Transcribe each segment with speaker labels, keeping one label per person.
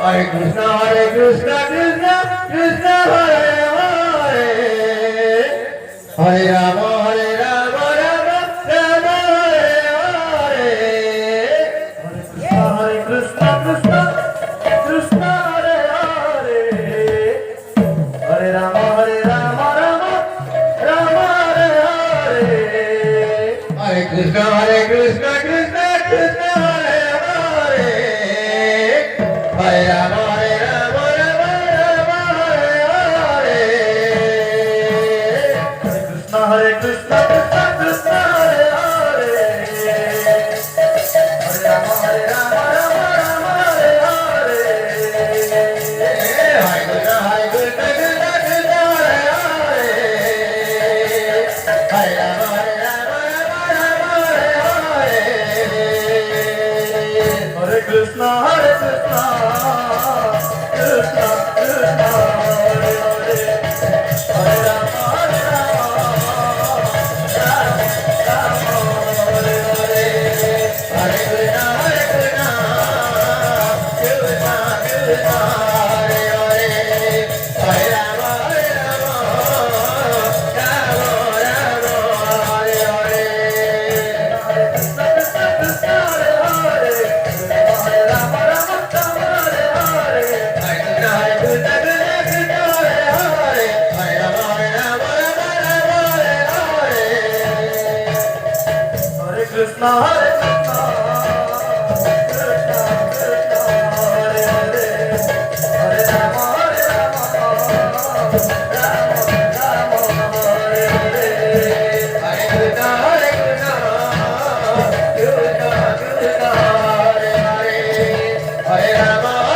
Speaker 1: Hare Krishna, Krishna Krishna Hare Hare, Hare Rama, Hare Rama, Rama Rama Hare Hare, Hare Krishna, Krishna Krishna Hare Hare, Hare Rama, Hare Rama, Rama Rama Hare Hare, Hare Krishna, Krishna Krishna Hare Hare, Hare Rama, Hare Rama, Rama Rama Hare Hare, Hare Krishna, Krishna Krishna Hare Hare, Hare Rama, Hare Rama, Rama Rama Hare Hare, Hare Krishna, Krishna Krishna Hare Hare, Hare Rama, Hare Rama, Rama Rama Hare Hare, Hare Krishna, Hare Krishna, Krishna Krishna Hare Hare, Hare Rama, Hare Rama, Rama Rama Hare Hare, Hare Krishna, Krishna Krishna Hare Hare, Hare Rama, Hare Rama, Rama Rama Hare Hare, Hare Krishna, Krishna Hare Hare, Hare Rama, Rama Rama Hare Hare, Hare Krishna, Krishna Krishna Hare Hare, Hare Rama, Hare Rama, Rama Rama Hare Hare, Hare Krishna, Hare Krishna, Krishna Krishna Hare Hare, Hare Rama, Hare Rama, Rama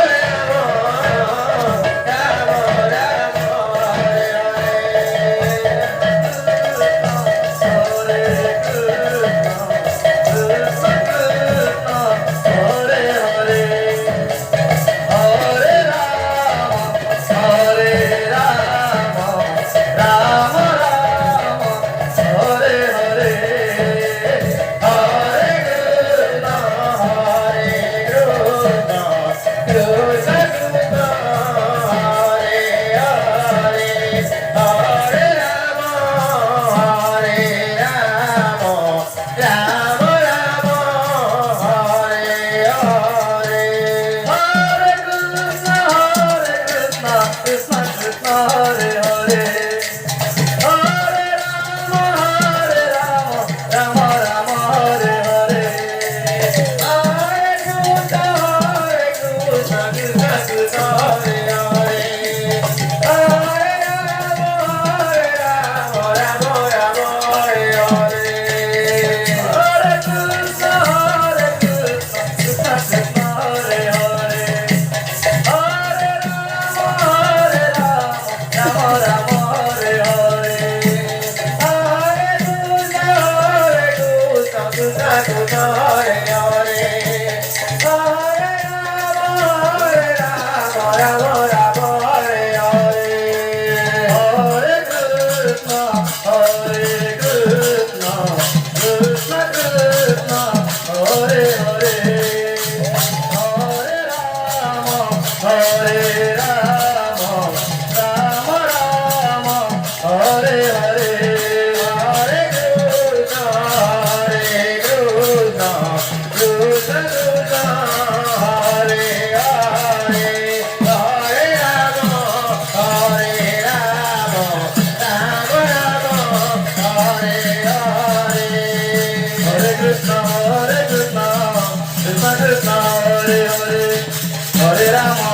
Speaker 1: Rama Hare Hare, Hare Krishna, Hare Krishna, Krishna Krishna Hare Hare, Hare Rama, Hare Rama, Rama Rama Hare Hare, Hare Krishna, Hare Hare, Hare Rama, Hare Rama, Rama Rama Hare Hare, Hare Krishna, Hare Krishna, Krishna Krishna Hare Hare, Hare Rama, Hare Rama, Rama Rama Hare Hare, Hare Krishna, Krishna Krishna Hare Hare, Hare Rama, Rama Rama Hare Hare, Hare Krishna, Krishna Krishna Hare Hare, Hare Rama, Rama Rama Hare Hare, Hare Krishna, Krishna Krishna Hare Hare, Hare Rama, Rama Rama Hare Hare, Hare Krishna, Krishna Krishna Hare Hare, Hare Rama, Rama Rama Hare Hare, Hare Krishna, Krishna Krishna Hare Hare, Hare Rama, Hare Rama, Rama Rama Hare Hare, Hare Krishna, Krishna Krishna Hare Hare, Hare Rama, Hare Rama, Rama Rama Hare Hare, Hare Krishna, Krishna Krishna Hare Hare, Hare Rama,